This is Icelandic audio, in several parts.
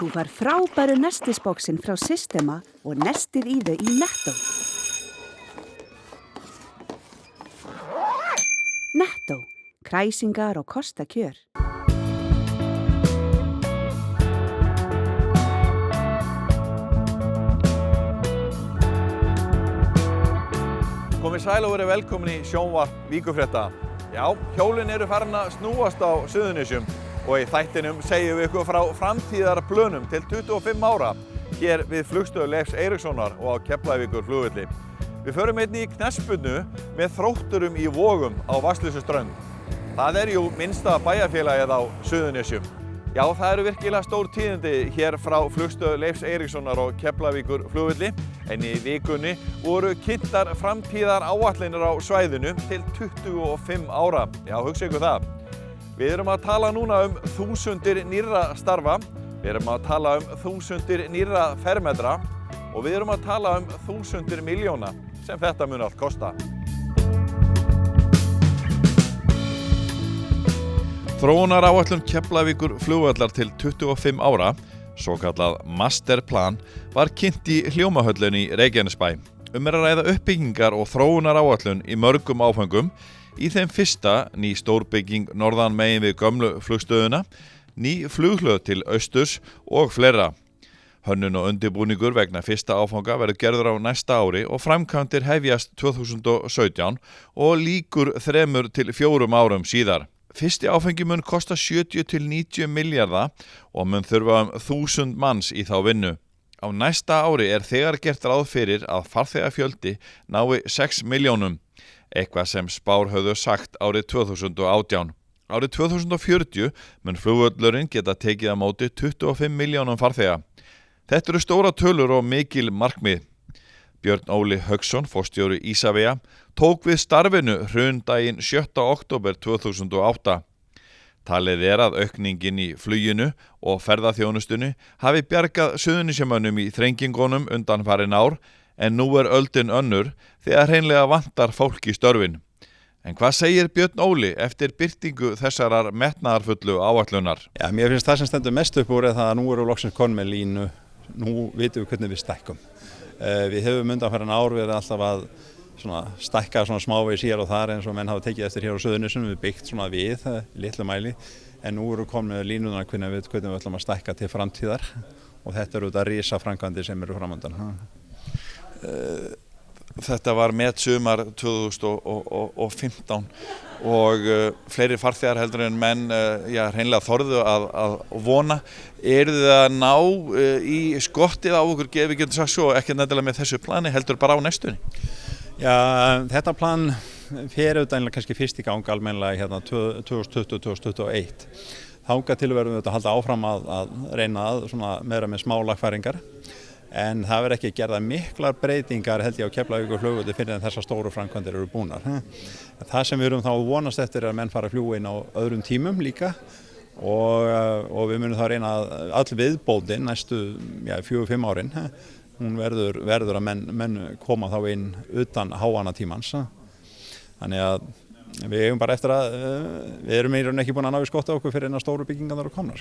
Þú fær frábæru nestisboxin frá Systema og nestið í þau í Netto. Netto, kræsingar og kostakjör. Komið sæl og verið velkomin í sjónvarp Víkurfrétta. Já, hjólin eru farin að snúast á Suðurnesjum og í þættinum segjum við ykkur frá framtíðarplönum til 25 ára hér við flugstöð Leifs Eiríkssonar og á Keflavíkurflugvelli. Við förum einnig í knattspyrnu með Þrótturum í Vogum á Vatnsleysuströnd. Það jú minnsta bæjarfélagið á Suðurnesjum. Já, það eru virkilega stór tíðindi hér frá flugstöð Leifs Eiríkssonar og Keflavíkurflugvelli, en í vikunni voru kynntar framtíðar áætlanir á svæðinu til 25 ára. Já, hugsa ykkur það. Við erum að tala núna þúsundir nýrra starfa, við erum að tala þúsundir nýrra fermetra og við erum að tala þúsundir milljóna sem þetta mun allt kosta. Þróunaráætlun Keflavíkurflugvallar til 25 ára, svokallað masterplan, var kynnt í Hljómahöllinni í Reykjanesbæ. Að ræða uppbyggingar og þróunaráætlun í mörgum áföngum, í þeim fyrsta ný stórbygging norðan megin við gömlu flugstöðuna, ný flughlöð til austurs og fleira. Hönnun og undirbúningur vegna fyrsta áfanga verður gerður á næsta ári og framkvæmdir hefjast 2017 og lýkur 3 til 4 árum síðar. Fyrsti áfangi mun kosta 70 til 90 milljarða og mun þurfa 1000 manns í þá vinnu. Á næsta ári þegar gert ráð fyrir að farþegafjöldi nái 6 milljónum, eitthvað sem spár höfðu sagt árið 2018. Árið 2040 mun flugvöllurinn geta tekið á móti 25 milljónum farþega. Þetta eru stóra tölur og mikil markmið. Björn Óli Hauksson, forstjóri Ísavia, tók við starfinu hrundaginn 7. október 2008. Talið að aukningin í fluginu og ferðaþjónustunni hafi bjargað Suðurnesjamönnum í þrengingunum undanfarin ár, en nú öldin önnur þegar hreinlega vantar fólk í störfin. En hvað segir Björn Óli eftir birtingu þessarar metnaðarfullu áætlunar? Já, mér finnst það sem stendur mest upp úr það að nú loksins komin með línu, nú vitum við hvernig við stækkum. Við höfum undanfarin ár verið alltaf að stækka smávegis hér og þar eins og menn hafa tekið eftir hér á Suðurnesjum, við byggt við litlu mæli, en nú komin með línuna hvernig við ætlum að stækka til framtíðar og þetta eru þetta risaframkvæmdir sem eru framundan. Þetta var sumar 2015 og fleiri farþegar heldur en menn hreinlega þorðu að vona. Eru þið að ná í skottið á okkur, við getum sagt svo, ekki nefnilega með þessu plani, heldur bara á næstunni? Já, þetta plan fer auðvitað kannski fyrst í gang almennilega 2020-2021. Þangað til verðum við að halda áfram að reyna meira með smá lagfæringar. En það verður ekki gerða miklar breytingar held ég á Keflavíkurflugvelli fyrir en þessar stóru framkvæmdir eru búnar. Það sem við erum þá vonast eftir að menn fara að fljúga inn á öðrum tímum líka og við munum þá reyna að all viðbótin næstu 4-5 árin, hún verður að menn koma þá inn utan háannatímans. Þannig að við eigum bara eftir að við erum í raun ekki búin að ná í skotta okkur fyrir en að stóru byggingarnar eru komnar.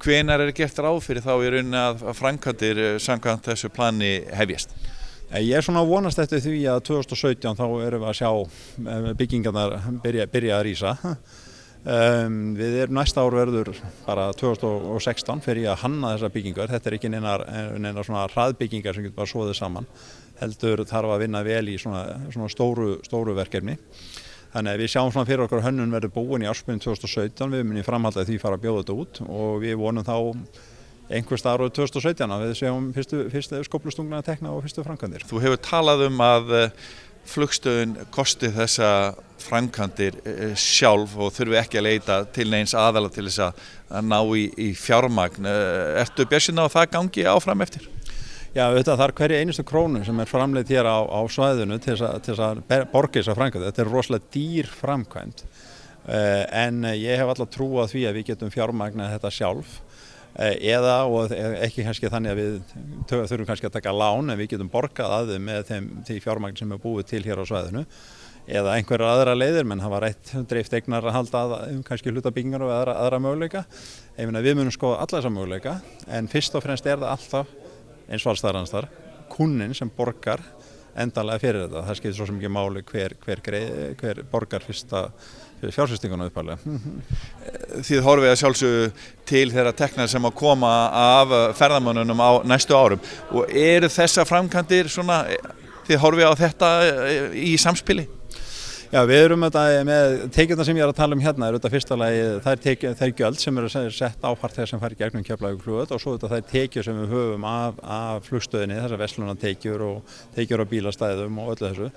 Hvenær gert ráð fyrir þá í raun að framkvæmdir samkvæmt þessu plani hefjast? Ég vonast eftir því að 2017 þá erum við að sjá byggingarnar byrja að rísa. Við næsta ár verður bara 2016 fyrir ég að hanna þessar byggingar. Þetta ekki neina hraðbyggingar sem getur bara soðið saman. Heldur þarf að vinna vel í svona stóru verkefni. Þannig að við sjáum fyrir okkur að hönnun verður búin í ársbyrjun 2017, við munum framhaldið því fara að bjóða þetta út og við vonum þá einhvers staðar árið 2017 að við sjáum fyrstu skóflustunguna að tekna og fyrstu framkvæmdir. Þú hefur talað að flugstöðin kosti þessa framkvæmdir sjálf og þurfi ekki að leita til neins aðala til þess að ná í fjármagn. Ertu bjartsýn á að það gangi áfram eftir? Já, það hverju einustu krónu sem framleidd hér á svæðinu til þess að borga þessa framkvæmd. Þetta rosalega dýr framkvæmd, en ég hef alltaf trú á því að við getum fjármagnað þetta sjálf, og ekki kannski þannig að við þurfum kannski að taka lán, en við getum borgað að þið með því fjármagn sem búið til hér á svæðinu. eða einhverjar aðra leiðir, menn hafa dreift eignar að halda kannski hlutabyggingar og aðra möguleika. Við munum skoða alla þessa möguleika, en fyrst og fremst það alltaf, eins og alls þar, kúnninn sem borgar endanlega fyrir þetta. Það skiptir svo sem ekki máli hver borgar fyrsta fjárfestinguna upphaflega. Þið horfið að sjálfsögðu til þeirra tekna sem að koma af ferðamönnunum á næstu árum og eru þessa framkvæmdir svona, þið horfið á þetta í samspili? Já, við erum með tekjurnar sem ég að tala hérna, þetta fyrsta lagi þær gjöld sem eru sett á farþega sem fara í gegnum Keflavíkurflugvöll og svo þær tekjur sem við höfum af flugstöðinni, þessar verslunartekjur og tekjur á bílastæðum og öllu þessu.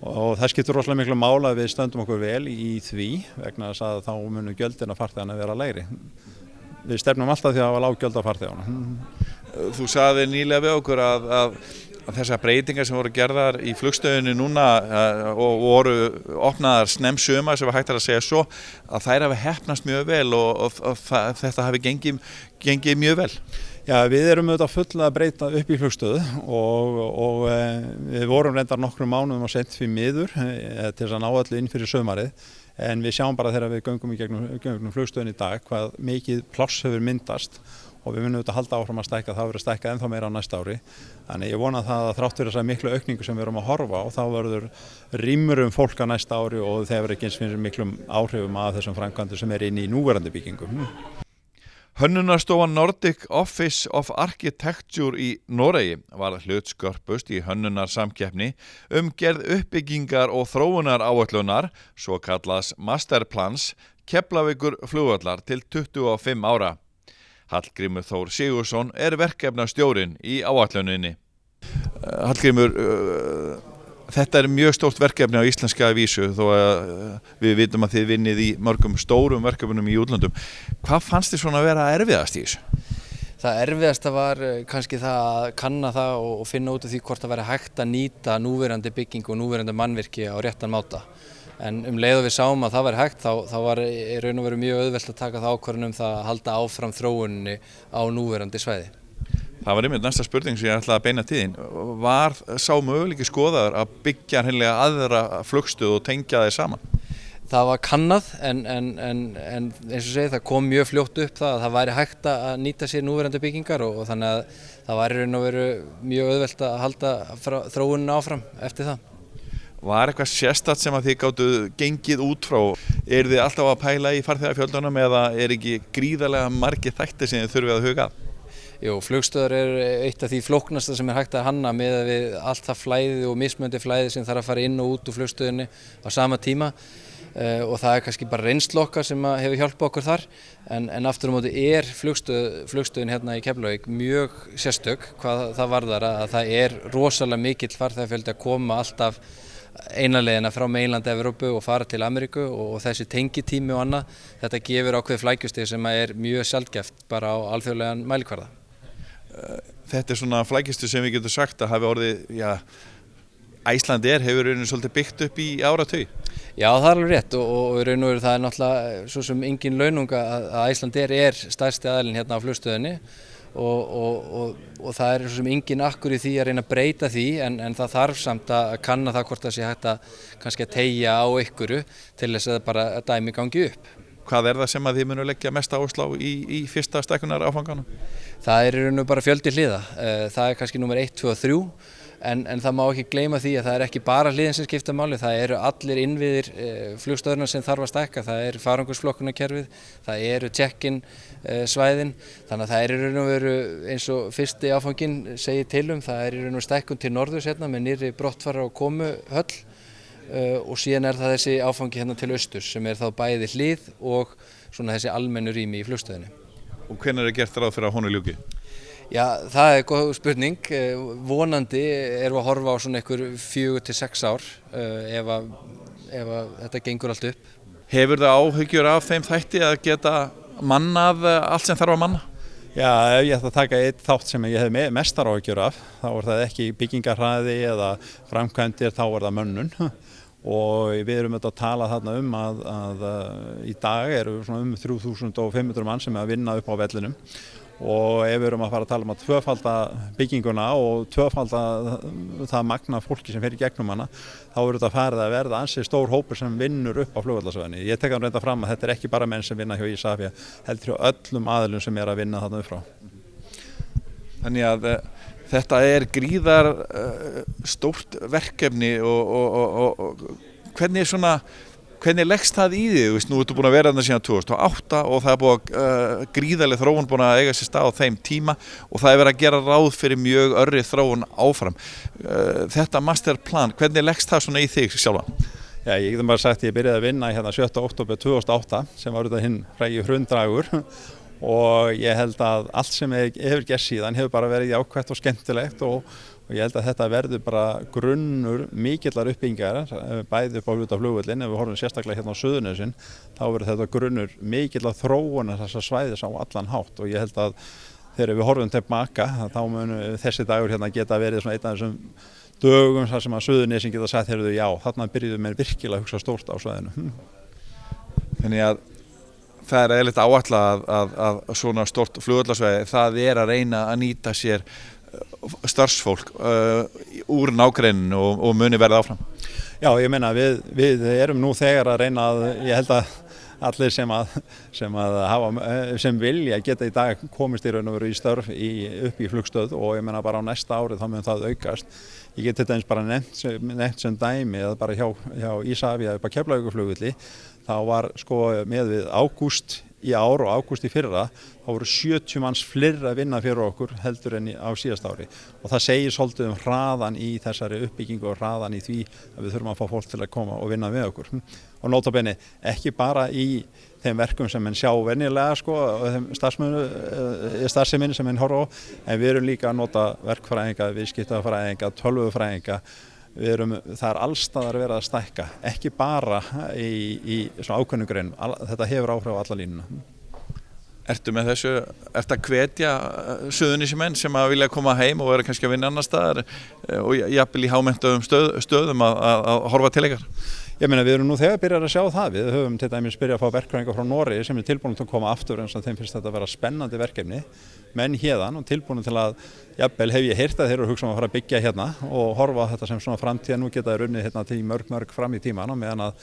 Og það skiptir rosalega miklu máli að við stöndum okkur vel í því vegna þess að þá munu gjöldin af farþegana vera lægri. Við stefnum alltaf því að hafa lág gjöld af farþegana. Þú sagði nýlega við okkur að þessar breytingar sem voru gerðar í flugstöðinni núna og voru opnaðar snemmsuma, sem var hægt að segja svo, að þær hafi heppnast mjög vel og þetta hafi gengið mjög vel. Já, við erum auðvitað full að breyta upp í flugstöðu og við vorum reyndar nokkrum mánuðum á seint því miður til þess að ná allir inn fyrir sumarið, en við sjáum bara þegar við göngum í gegnum flugstöðin í dag hvað mikið pláss hefur myndast og við munum auðvitað halda áfram að stækka, það verður stækkað ennþá meira á næsta ári. Þannig ég vona það að þrátt fyrir þessa miklu aukningu sem við erum að horfa á, þá verður rýmur fólk á næsta ári og þeir verður ekki eins fyrir miklum áhrifum af þessum framkvæmdum sem inn í núverandi byggingum. Hönnunarstofan Nordic Office of Architecture í Noregi var hlutskörpust í hönnunarsamkeppni gerð uppbyggingar og þróunaráætlunar, svo kallaðs masterplans, Keflavíkurflugvallar til 25 ára. Hallgrímur Þór Sigurðsson verkefnastjórinn í áætluninni. Hallgrímur, þetta mjög stórt verkefni á íslenska vísu þó að við vitum að þið vinnið í mörgum stórum verkefnum í útlöndum. Hvað fannst þið svona að vera erfiðast í þessu? Það erfiðasta var kannski það að kanna það og finna út af því hvort það væri hægt að nýta núverandi byggingu og núverandi mannvirki á réttan máta. En leið og við sáum að það væri hægt þá var í raun og veru mjög auðvelt að taka það ákvörðun það að halda áfram þróuninni á núverandi svæði. Það var einmitt næsta spurning sem ég ætlaði að beina til þín. Var sá möguleiki skoðaður að byggja hreinlega aðra flugstöð og tengja þeir saman? Það var kannað en eins og segi það kom mjög fljótt upp það að það væri hægt að nýta sér núverandi byggingar og þannig að það var í raun og veru mjög auðvelt að halda þróuninni áfram eftir það. Var eitthvað sérstakt sem að þið gátu gengið út frá? Þið alltaf að pæla í farþegafjöldunum eða ekki gríðarlega margir þættir sem þið þurfið að huga að? Jú, flugstöðar eitt af því flóknasta sem hægt að hanna miðað við allt það flæði og mismunandi flæði sem þarf að fara inn og út úr flugstöðinni á sama tíma og það kannski bara reynsla okkar sem hefur hjálpað okkur þar en aftur á móti flugstöðin hérna í Keflavík mjög sérstök hvað það varðar að það rosalega mikill farþegafjöldi að koma alltaf eina leiðina frá meginlandi Evrópu og fara til Ameríku og þessi tengitími og annað, þetta gefur ákveðið flækjustig sem mjög sjaldgæft bara á alþjóðlegan mælikvarða. Þetta svona flækjustig sem við getum sagt að hafi orðið, Icelandair hefur svolítið byggt upp í áratug. Já, það alveg rétt og í raun og veru það náttúrulega svo sem engin laununga að Icelandair stærsti aðilinn hérna á flugstöðinni og það svo sem engin akkur í því að reyna að breyta því en það þarf samt að kanna það hvort það sé hægt að kannski að teygja á einhverju til þess að bara dæmi gangi upp. Hvað það sem að þið munu leggja mest áherslu á í fyrsta stækkunar áfanganum? Það í raun og bara fjöldi hliða. Það kannski númer 1, 2 og 3 en það má ekki gleyma því að það ekki bara hliðin sem skipta máli, það allir innviðir flugstöðurnar sem þarf að stækka, það farangursflokkunarkerfið, það check-in svæðin, þannig að það í raun og veru eins og fyrsti áfanginn segir til það í raun og veru stækkun til norðurs hérna með nýrri brottfara og komuhöll og síðan það þessi áfangi hérna til austurs sem þá bæði hlið og svona þessi almennu rými í flugstöðinni. Og hvenær gert ráð fyrir að honum ljúki? Já, það góð spurning. Vonandi erum við að horfa á svona einhver 4 til 6 ár ef þetta gengur allt upp. Hefur það áhyggjur af þeim þætti að geta mannað allt sem þarf að manna? Já, ef ég ætti að taka einn þátt sem ég hef mestar áhyggjur af, þá það ekki byggingarhraði eða framkvæmdir, þá það mönnun. Og við erum að tala þarna að í dag eru svona 3500 mann sem að vinna upp á vellinum og ef við erum að fara að tala um að tvöfalda bygginguna og tvöfalda það magna fólki sem fer í gegnum hana, þá þetta farið að verða ansi stór hópur sem vinnur upp á flugvallarsvæðinu. Ég tek hann reynda fram að þetta ekki bara menn sem vinna hjá Isavia, heldur hjá öllum aðilum sem að vinna þarna upp frá. Þannig að þetta gríðar stórt verkefni og hvernig leggst það í þig? Nú ertu búin að vera þarna síðan 2008 og það búið gríðarleg þróun búin að eiga sér stað á þeim tíma og það verið að gera ráð fyrir mjög örri þróun áfram. Þetta masterplan, hvernig leggst það svona í þig sjálfan? Já, ég get bara sagt, ég byrjaði að vinna hérna 7. október 2008 sem var þetta hinn frægi hrundragur og ég held að allt sem hefur gert síðan hefur bara verið jákvætt og skemmtilegt og ég held að þetta verður bara grunnur mikillar uppbyggingar, bæði upp á hluta flugvöllin, ef við horfum sérstaklega hérna á Suðurnesin, þá verður þetta grunnur mikillar þróunar þessa svæðis á allan hátt og ég held að þegar við horfum tilbaka, þá mun þessi dagur hérna geta verið svona einn af þessum dögum þar sem að Suðurnesin geta sagt, heyrðu, já, þarna byrjuðum við virkilega að hugsa stórt á svæðinu. Þannig að það eðlilegt áætlað að svona stórt flugvallarsvæði, það að reyna að nýta sér starfsfólk úr nágreininu og muni verða áfram. Já, ég meina við erum nú þegar að reyna að, ég held að allir sem vilja geta í dag komist í raun og veru í störf upp í flugstöð og ég meina bara á næsta árið þá mun það aukast. Ég get þetta eins bara nefnt sem dæmi að bara hjá Isavia upp á Keflavíkurflugvelli þá var sko með við ágúst í ár og ágúst í fyrra þá voru 70 manns fleiri að vinna fyrir okkur heldur en á síðast ári og það segir svolítið hraðan í þessari uppbyggingu og hraðan í því að við þurfum að fá fólk til að koma og vinna með okkur og nota bene ekki bara í þeim verkum sem menn sjá venjulega sko, starfseminni sem menn horfa á en við erum líka að nota verkfræðinga, viðskiptafræðinga, tölvufræðinga það allstaðar verið að stækka, ekki bara í svona ákveðnum greinum, þetta hefur áhrif á alla línuna. Ertu með þessu, ertu að hvetja Suðurnesjamenn sem að vilja koma heim og vera kannski að vinna annar staðar og jafnvel í hámenntuðum stöðum að horfa til ykkar? Ég meina við erum nú þegar byrjað að sjá það, við höfum til dæmis byrjað að fá verkfræðinga frá Noregi sem tilbúin til að koma aftur eins og þeim finnst þetta að vera spennandi verkefni, menn héðan og tilbúin til að, jafnvel hef ég heyrt að þeir eru að hugsa um að fara að byggja hérna og horfa á þetta sem svona framtíð, nú geta þeir unnið hérna til mörg fram í tíman og meðan að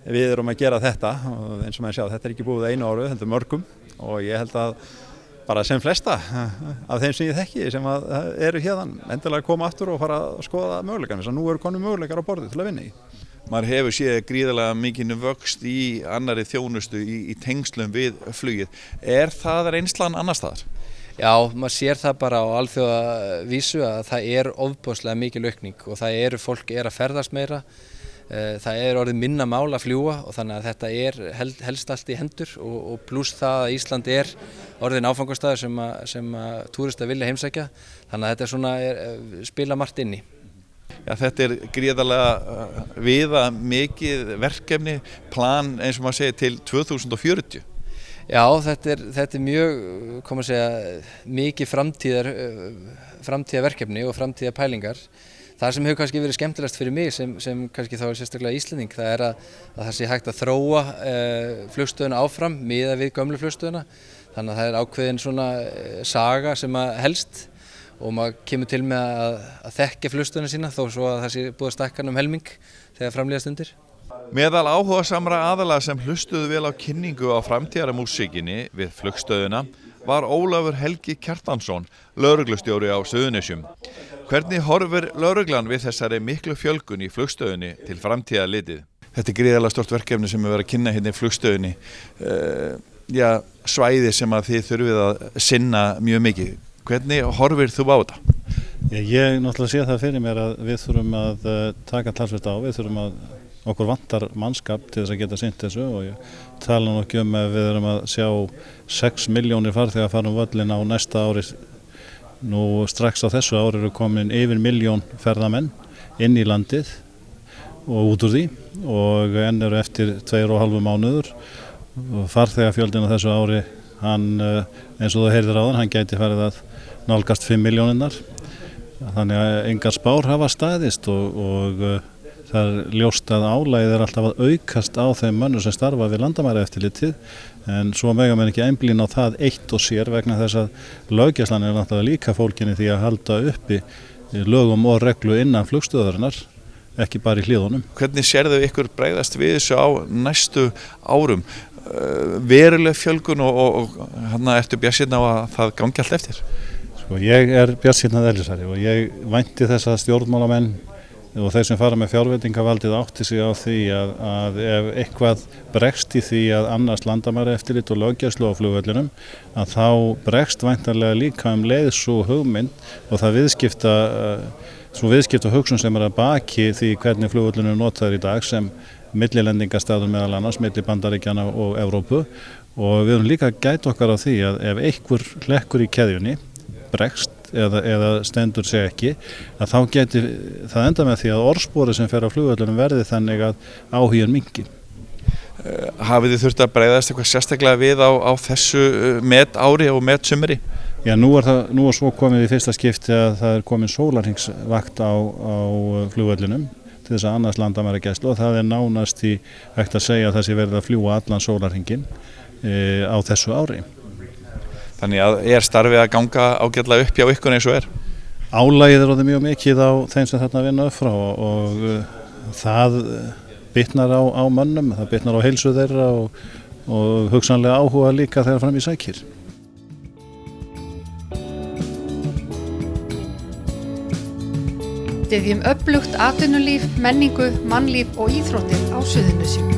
við erum að gera þetta og eins og maður sjá þetta ekki búið einu áru, heldur mörgum og ég held að bara sem flesta af þeim sem ég þekki sem eru héðan endilega koma aftur og fara að skoða möguleikana, nú eru konum möguleikar á borði til að vinna í. Maður hefur séð gríðarlega mikinn vöxt í annarri þjónustu í tengslum við flugið. Það reynslan annars staðar? Já, maður sér það bara á alþjóðavísu að það ofboðslega mikil aukning og fólk að ferðast meira. Það orðið minna mál að fljúga og þannig að þetta helst allt í hendur og pluss það að Ísland orðin áfangastaður sem að túristar vilja heimsækja. Þannig að þetta spila margt inn í. Já, þetta gríðarlega viða mikið verkefni, plan eins og maður segir til 2040. Já, þetta mjög, mikið framtíðarverkefni og framtíðarpælingar. Það sem hefur kannski verið skemmtilegast fyrir mig sem kannski þá sérstaklega Íslending, það að það sé hægt að þróa flugstöðuna áfram miðað við gömlu flugstöðuna. Þannig að það ákveðin svona saga sem helst og maður kemur til með að þekkja flugstöðuna sína þó svo að það sé búið að stækka helming þegar framlíða stundir. Meðal áhugasamra aðila sem hlustuðu vel á kynningu á framtíðarmúsíkinni við flugstöðuna var Ólafur Helgi Kjartansson, lögreglustjóri á Suðurnesjum. Hvernig horfir lögreglan við þessari miklu fjölgun í flugstöðunni til framtíðar litið? Þetta gríðarlega stort verkefni sem við verðum að kynna hérna í flugstöðunni. Svæði sem að þið þurfið að sinna mjög mikið. Hvernig horfir þú á þetta? Ég náttúrulega sé það fyrir mér að við þurfum að taka talsvert á, okkur vantar mannskap til þess að geta sinnt þessu og ég tala nú ekki að við erum að sjá 6 milljónir farþega fara völlin á næsta ári. Nú strax á þessu ári eru komin yfir 1 milljón ferðamenn inn í landið og út úr því og enn eru eftir 2,5 mánuður og farþegafjöldin á þessu ári, eins og þú heyrðir áðan, hann gæti farið að nálgast 5 milljónirnar. Þannig að engar spár hafa staðist og Það ljóst að álagið alltaf að aukast á þeim mönnum sem starfa við landamæraeftirlitið en svo mega menn ekki einblína á það eitt og sér vegna þess að löggæslan náttúrulega líka fólkinni því að halda uppi lögum og reglu innan flugstöðarinnar, ekki bara í hliðunum. Hvernig sérðu ykkur bregðast við þessu á næstu árum? Veruleg fjölgun og ertu bjartsýnn á að það gangi allt eftir? Sko, ég bjartsýnn að eðlisfari og ég vænti þess að stjórnmálamenn og þeir sem fara með fjárveitingavaldið átti sig á því að ef eitthvað bregst í því að annast landamæraeftirlit og löggæslu á flugvellinum að þá bregst væntanlega líka leið svo hugmynd og það viðskipta hugsun sem að baki því hvernig flugvellinu notaður í dag sem millilendingastaður meðal annars, milli Bandaríkjanna og Evrópu og við erum líka að gæta okkar á því að ef einhver hlekkur í keðjunni bregst eða stendur sig ekki að þá geti það enda með því að orðspori sem fer á flugvöllunum verði þannig að áhuginn minnki. Hafið þið þurft að bregðast eitthvað sérstaklega við á þessu met ári og met sumri? Já, nú er svo komið í fyrsta skipti að það er komin sólarhringsvakt á flugvöllunum til þess að annars landamæragæslu og það er nánast í hægt að segja að það sé verið að fljúga allan sólarhringinn á þessu ári. Þannig að starfið að ganga ágætlega upp hjá ykkur eins og Álagið orðið mjög mikið á þeim sem þarna vinna upp frá og það bitnar á mönnum, það bitnar á heilsu þeirra og hugsanlega áhuga líka þegar fram í sækir. Styðjum öflugt atvinnulíf, menningu, mannlíf og íþróttir á Suðurnesjum.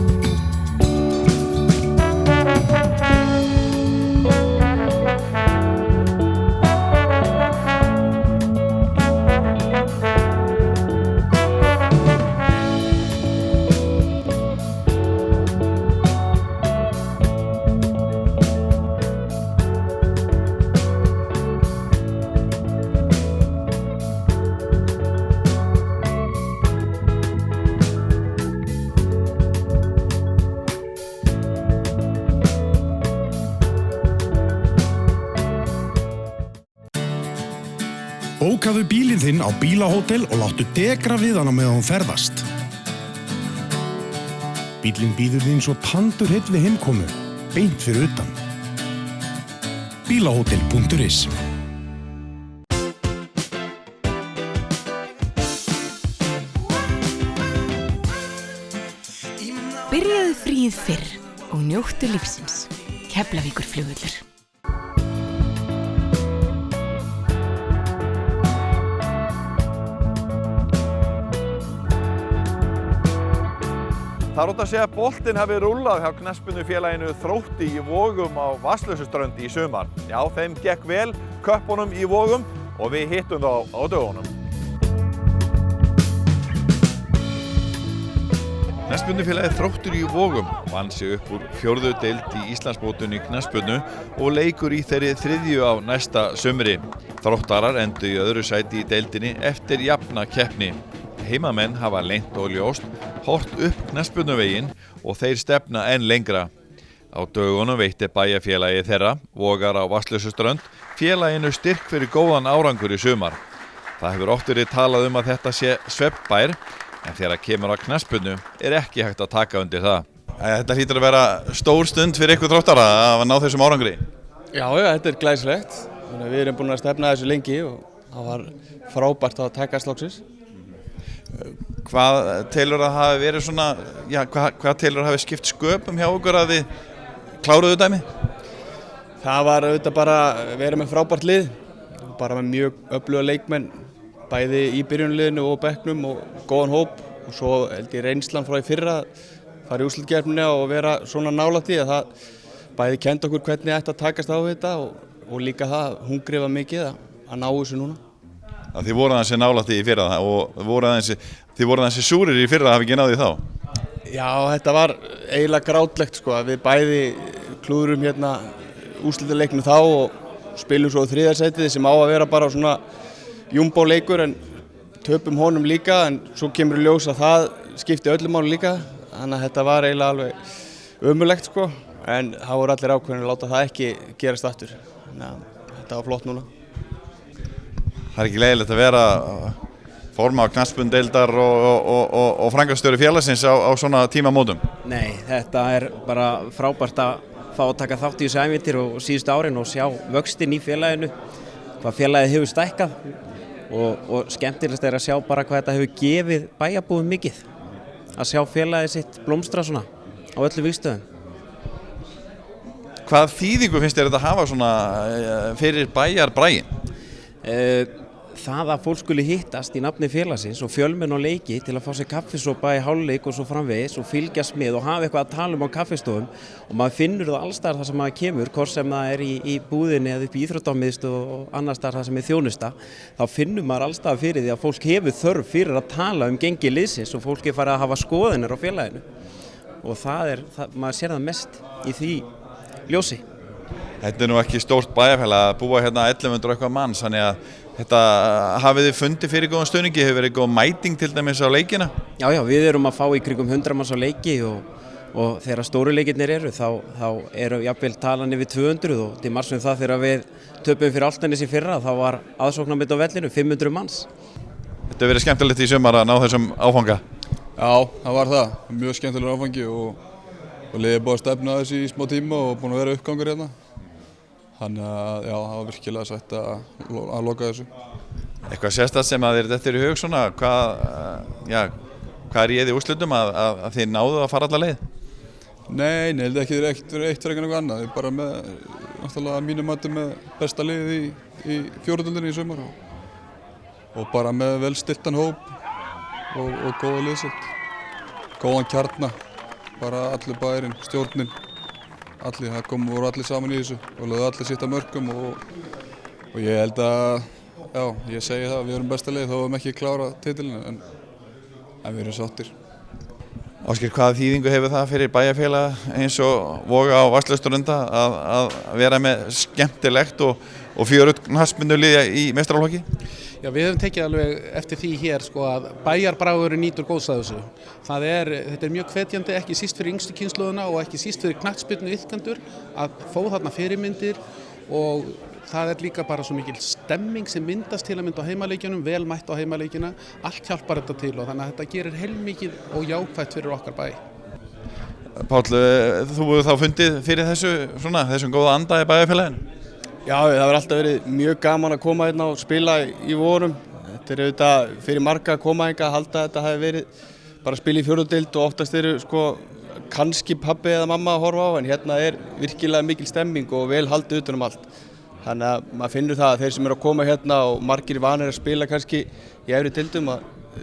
Bókaðu bílinn þinn á bílahótel og láttu degra við hana meðan hún ferðast. Bílinn bíður þín svo tandurheill við heimkomu, beint fyrir utan. Bílahótel.is Byrjaðu fríið fyrr og njóttu lífsins. Keflavíkurflugvöllur. Það er ótt að segja að boltinn hafi rúllað hjá knattspyrnufélaginu Þrótti í Vogum á Vatnsleysuströnd í sumar. Já, þeim gekk vel, köppunum í Vogum og við hittum þá á dögunum. Knattspyrnufélagið Þróttur í Vogum vann sig upp úr 4. deild í Íslandsmótinu í knattspyrnu og leikur í þeirri 3. á næsta sumri. Þróttarar endu í öðru sæti í deildinni eftir jafna keppni. Heimamenn hafa leynt og ljóst, hort upp knattspyrnuveginn og þeir stefna enn lengra. Á dögunum veitti bæjarfélagið þeirra, Vogar á Vatnsleysuströnd, félaginu styrk fyrir góðan árangur í sumar. Það hefur oft verið talað um að þetta sé svefnbær, en þegar kemur á knattspyrnu er ekki hægt að taka undir það. Þetta hlýtur að vera stór stund fyrir ykkur þróttara að ná þessum árangri. Já, þetta er glæsilegt. Við erum búin að stefna þessu lengi og það var frábært að takast loksins. Hvað telur að hafi verið svona, hvað telur að hafi skipt sköpum hjá okkur að þið kláruðu dæmi? Það var auðvitað bara að vera með frábært lið, bara með mjög öfluga leikmenn, bæði í byrjunarliðinu og bekknum og góðan hóp og svo held ég reynslan frá í fyrra fara í úrslitakeppnina og vera svona nálægt í að það bæði kenndi okkur hvernig ætti að takast á þetta og líka það hungrið var mikið að ná þessu núna. Þið voru aðeins nálægt í fyrra og þið voru aðeins súrir í fyrra að hafa ekki náði þá? Já, þetta var eiginlega grátlegt sko, við bæði klúðurum hérna úrslitaleiknum þá og spilum svo í 3. sætið sem á að vera bara svona jumbo leikur en töpum honum líka en svo kemur í ljós að það skipti öllum máli líka þannig að þetta var eiginlega alveg ömurlegt sko en það voru allir ákveðin að láta það ekki gerast aftur þannig að þetta var flott núna. Það er ekki leiðilegt að vera formaður knattspyrnudeildar og framkvæmdastjóri félagsins á svona tímamótum? Nei, þetta bara frábært að fá að taka þátt í þessu ævintýri og síðustu árin og sjá vöxtinn í félaginu, hvað félagið hefur stækkað og skemmtilegast að sjá bara hvað þetta hefur gefið bæjarbúum mikið, að sjá félagið sitt blómstra svona á öllum vígstöðum. Hvað þýðingu finnst þér þetta að hafa svona fyrir bæjarbraginn? Það að fólk skuli hittast í nafni félagsins og fjölmenn á leiki til að fá sér kaffisopa í hálfleik og svo framvegis og fylgjast með og hafa eitthvað að tala á kaffistofum og maður finnur það allstaðar þar sem maður kemur, hvort sem það í búðinni eða upp í íþróttamiðstöð og annars staðar þar sem þjónusta, þá finnur maður allstaðar fyrir því að fólk hefur þörf fyrir að tala gengi liðsins og fólk farið að hafa skoðanir á félaginu og maður sér það mest í því ljósi. Þetta nú ekki stórt bæjarfélag að búa hérna 1100 eitthvað manns, þannig að þetta hafið þið fundið fyrir góðan stuðningi, hefur verið góð mæting til dæmis á leikina? Já, við erum að fá í kringum 100 manns á leiki og þegar stóru leikirnir eru þá eru jafnvel talan yfir 200 og til margs það þegar við töpum fyrir Álftanes í fyrra þá var aðsóknarmet á vellinu 500 manns. Þetta hefur verið skemmtilegt í sumar að ná þessum áfanga? Já, það var það. Mjög skemmtilegur áfangi og liðið búið að stefna þessi í smá tíma og búin að vera uppgangur hérna. Þannig að já, það var virkilega sætt að loka þessu. Eitthvað sérstakt sem að þér dettur í hug svona, hvað réði úrslitum að þið náðu að fara alla leið? Nei, ég held ekki þeir eitt frekar eitthvað annað. Ég bara með, náttúrulega mínum mati með besta liðið í fjóruðöldinni í sumar og bara með vel stiltan hóp og góða liðsild. Góðan kjarna, bara allir bærin, stjórnin. Það voru allir saman í þessu og lögðu allir sitt að mörkum og ég held að, já, ég segi það, við erum besta leið þó við höfum ekki klárað titilinn en við erum sáttir. Ásgeir, hvaða þýðingu hefur það fyrir bæjarfélag eins og Voga á Vatnslaugsturlunda að vera með skemmtilegt og fjörugt knattspyrnulið í meistaraflokki? Já, við höfum tekið alveg eftir því hér að bæjarbragurinn nýtur góðs af þessu. Þetta er mjög hvetjandi, ekki síst fyrir yngstu kynslóðina og ekki síst fyrir knattspyrnu iðkendur að fá þarna fyrirmyndir og það er líka bara svo mikil stemming sem myndast til að mynda á heimaleikjunum, vel mætt á heimaleikjuna, allt hjálpar þetta til og þannig að þetta gerir heilmikið og jákvætt fyrir okkar bæ. Páll, þú hefur þá fundið fyrir þessum góða anda í bæjarfélaginu? Já, það hefur alltaf verið mjög gaman að koma hérna og spila í vorum. Þetta er auðvitað fyrir marga að koma hingað að halda að þetta hafi verið bara að spila í fjórðudeild og oftast eru kannski pabbi eða mamma að horfa á en hérna er virkilega mikil stemming og vel haldið utan um allt. Þannig að maður finnur það að þeir sem eru að koma hérna og margir vanir að spila kannski í efri deildum að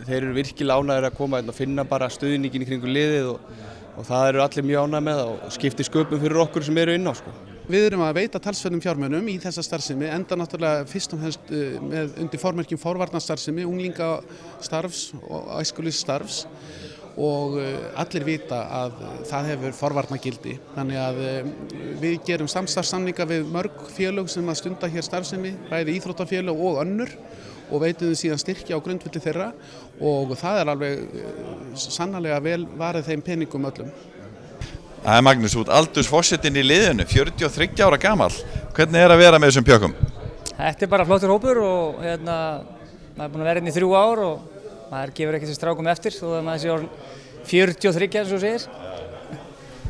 þeir eru virkilega ánægðir að koma hérna og finna bara stuðninginn í kringum liðið og það eru allir mjög ánægðir með og skiptir sköpum fyrir okkur sem eru inn á Við erum að veita talsverðum fjármunum í þessa starfsemi, enda náttúrulega fyrst og fremst undir formerkjum forvarnastarfsemi, unglingastarfs og æskulýsstarfs og allir vita að það hefur forvarnagildi. Þannig að við gerum samstarfssamninga við mörg félög sem að stunda hér starfsemi, bæði íþróttafélög og önnur og veitum við síðan styrkja á grundvelli þeirra og það er alveg sannarlega vel varið þeim peningum öllum. Það er Magnús, út aldursforsetinn í liðinu, 43 ára gamall. Hvernig er að vera með þessum pjökkum? Þetta er bara flottur hópur og maður er búinn að vera hérna í 3 ár og maður gefur ekki þessi strákum eftir þó að maður sé orðinn 43 eins og segir.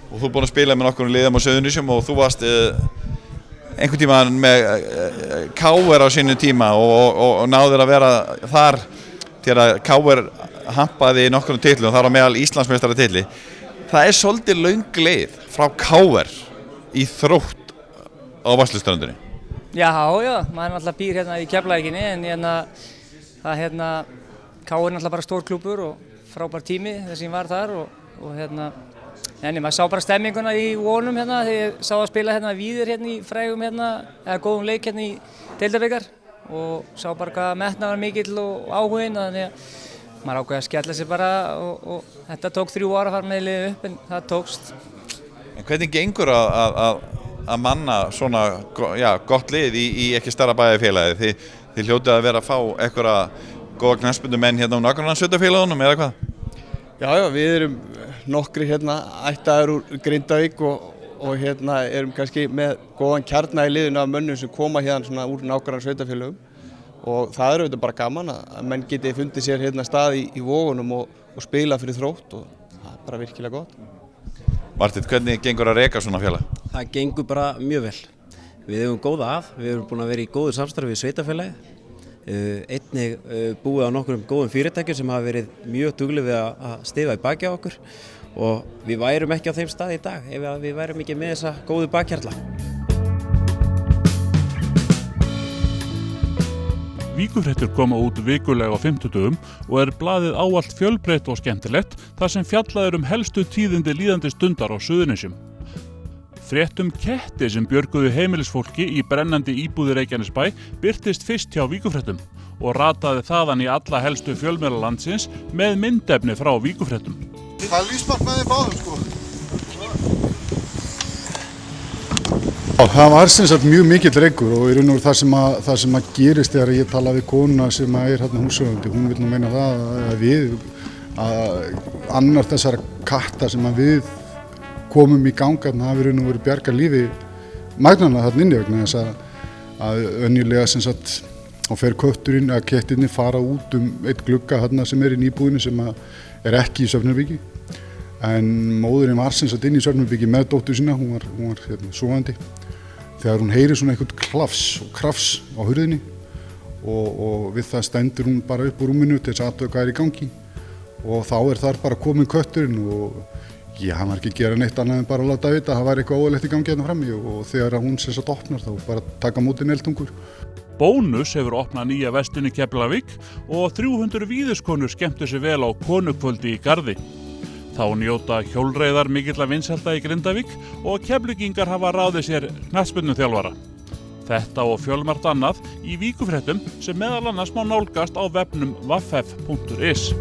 Og þú er búinn að spila með nokkur liðum á Suðurnesjum og þú varst einhvern tímann með KR á sínu tíma og náðir að vera þar til að KR hampaði nokkur titlum og þar á meðal Íslandsmeistaratitli. Það er svolítið löng leið frá KR í Þrótt á Vatnslaugsströndinni. Já, maður náttúrulega býr hérna í Keflavíkinni en KR er náttúrulega bara stór klúbbur og frábær tími þess að ég var þar og maður sá bara stemminguna í vonum hérna þegar ég sá að spila hérna Víðir hérna í frægum eða góðum leik hérna í deildabikar og sá bara hvað metnaður var mikill og áhuginn þannig að maður ákveði að skella sig bara og þetta tók 3 ára að fara með liðið upp en það tókst. En hvernig gengur að manna svona gott lið í ekki stærra bæjarfélagi? Þið hljótið að vera að fá einhverja góða knattspyrnumenn hérna á nágrannasveitarfélögunum eða hvað? Já, við erum nokkri hérna ættaðir úr Grindavík og erum kannski með góðan kjarna í liðinu af mönnum sem koma hérna svona úr nágrannasveitarfélögum og það auðvitað bara gaman að menn geti fundið sér hérna stað í Vogunum og spila fyrir Þrótt og það bara virkilega gott. Marteinn, hvernig gengur að reka svona félag? Það gengur bara mjög vel. Við hefum góða við erum búin að vera í góðu samstarfi við sveitafélagið. Einnig búið á nokkrum góðum fyrirtækjum sem hafa verið mjög dugleg við að stiga í baki á okkur og við værum ekki á þeim stað í dag ef við værum ekki með þessa góðu bakhjarla. Víkurfréttir koma út vikulega á 50 og blaðið ávallt fjölbreytt og skemmtilegt þar sem fjallað helstu tíðindi líðandi stundar á Suðurnesjum. Fréttum ketti sem björguðu heimilisfólki í brennandi íbúð í Reykjanesbæ birtist fyrst hjá Víkurfréttum og rataði þaðan í alla helstu fjölmiðla landsins með myndefni frá Víkurfréttum. Það er lífsmark með þeim báðum sko. Það var sem sagt mjög mikill reykur og í raun og veru það sem að gerist þegar ég tala við konuna sem er hérna húsauðandi, hún vil nú meina það að annar þessara katta sem að við komum í ganga þarna hafi í raun og veru bjargað lífi magnanna þarna inni vegna þess að önjulega sem sagt og fer kötturinn að kettirnir fara út eitt glugga þarna sem er inn í íbúðinni sem að er ekki í svefnherbyggi en móðurinn var sem sagt inn í svefnherbyggi með dóttur sína, hún var hérna sofandi. Þegar hún heyrir svona eitthvað klafs og krafs á hurðinni og við það stendur hún bara upp úr rúminu til þess að athuga hvað er í gangi og þá er þar bara komin kötturinn og hann var ekki að gera neitt annað en bara að láta vita að það var eitthvað óeðlilegt í gangi hérna frammi og þegar hún sem sagt opnar þá bara taka mótin eldtungur. Bónus hefur opnað nýja verslun í Keflavík og 300 víðiskonur skemmtu sér vel á konukvöldi í Garði. Þá njóta hjólreiðar mikilla vinsælda í Grindavík og Keflvíkingar hafa ráðið sér knattspyrnuþjálfara. Þetta og fjölmargt annað í Víkurfréttum sem meðal annars má nálgast á vefnum vaff.is.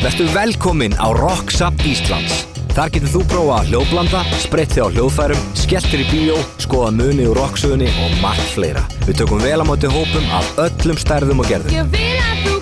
Vertu velkominn á Rocksap Íslands. Þar getur þú prófað hljóðblanda, spreytt þig á hljóðfærum, skellt þér í bíó, skoða muni úr rocksögunni og margt fleira. Við tökum vel á móti hópum af öllum stærðum og gerðum. Ég vil að þú